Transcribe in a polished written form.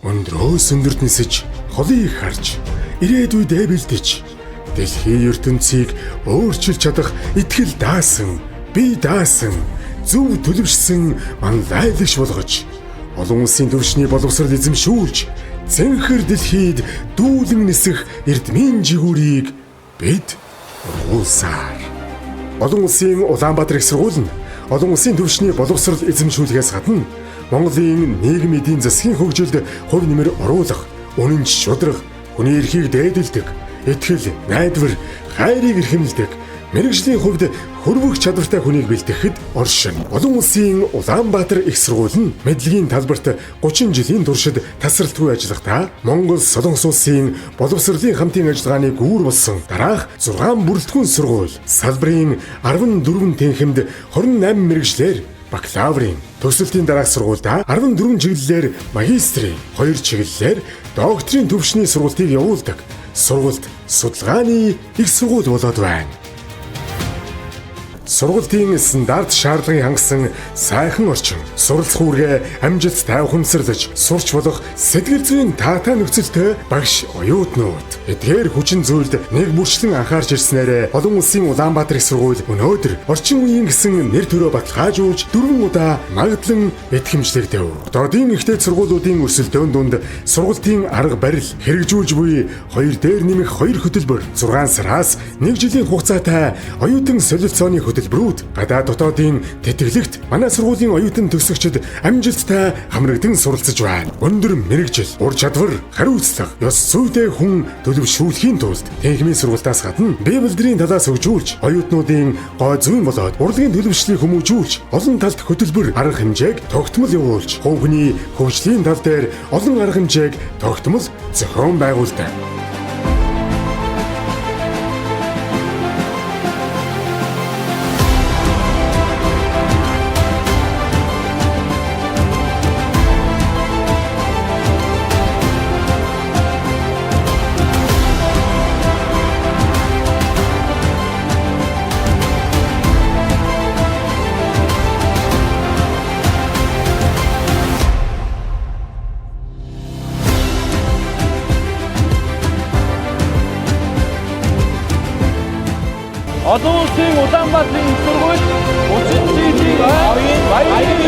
Өндрөөс өндөрт нисэж, холыг харж, ирээдүйд бэлдэж, дэлхийн ертөнцийг өөрчилж чадах итгэл даасан, бие даасан, зөв төлөвшсөн манлайлагч болгож, олон улсын төвшний боловсрол эзэмшүүлж, зэнхэр дэлхийд дүүлэн нисэх эрдмийн жигүүрийг бид уусаар. Олон улсын Улаанбаатар их сургууль нь олон улсын төвшний боловсрол эзэмшүүлэхээс гадна Монголын нийгмийн эдийн засгийн хөгжилд хувь нэмэр оруулах, үнэнч шударга, хүний эрхийг дээдэлдэг, итгэл, найдвар, хайрыг эрхэмлдэг, мэргэжлийн хувьд хөрвөх чадвартай хүнийг бэлтгэхэд оршин. Олон улсын Улаанбаатар их сургууль нь мэдлэгийн талбарт 30 жилийн туршид тасралтгүй ажиллахдаа Монгол Солонгос улсын боловсролын хамтын ажиллагааны гүүр болсон. Дараах 6 бүрэлдэхүүн сургууль, салбарын 14 тэнхимд 28 мэргэжлэр бакалаврын, төгсөлтийн дараах сургуультай 14 чиглэлээр магистрийн, 2 чиглэлээр докторийн төвшний сургалтыг явуулдаг. Сургалт судалгааны их сургууль болоод байна. Сургалтын стандарт шаардлагыг хангасан сайхан орчин, суралцах үүргээ амжилттай ухамсарлаж, сурч болох сэтгэл зүйн таатай нөхцөлтэй багш оюутнууд. Эдгээр хүчин зүйлд нэг бүрчлэн анхаарч ирснээр олон улсын Улаанбаатар их сургууль өнөөдөр орчин үеийн гэсэн нэр төрөө баталгаажуулж 4 удаа магадлан итгэмжлэгдэв. Додын ихтэй сургуулиудын өрсөлдөөн дунд сургалтын арга барил хэрэгжүүлж буй 2 дээр нэмэх 2 хөтөлбөр, 6 сараас 1 жилийн хугацаатай оюутан солилцооны хөтөлбөрүүд гадаад дотоодын тэтгэлэгт манай сургуулийн оюутан төгсөгчид амжилттай хамрагдан суралцж байна. Өндөр мэрэгжил, ур чадвар, хариуцлага, ёс зүйтэй хүн төлөвшүүлэхийн тулд техникийн сургалтаас гадна Библийн талаас хөгжүүлж, оюутнуудын гой зүйн болоод урлагийн төлөвшлийг хүмүүжүүлж, олон талд хөтөлбөр арга хэмжээг тогтмол явуулж, хувийн хөгжлийн тал дээр олон арга хэмжээг тогтмол зохион байгуулдаг. Олон улсын Улаанбаатарын их сургууль 30 жилийн оюун баярын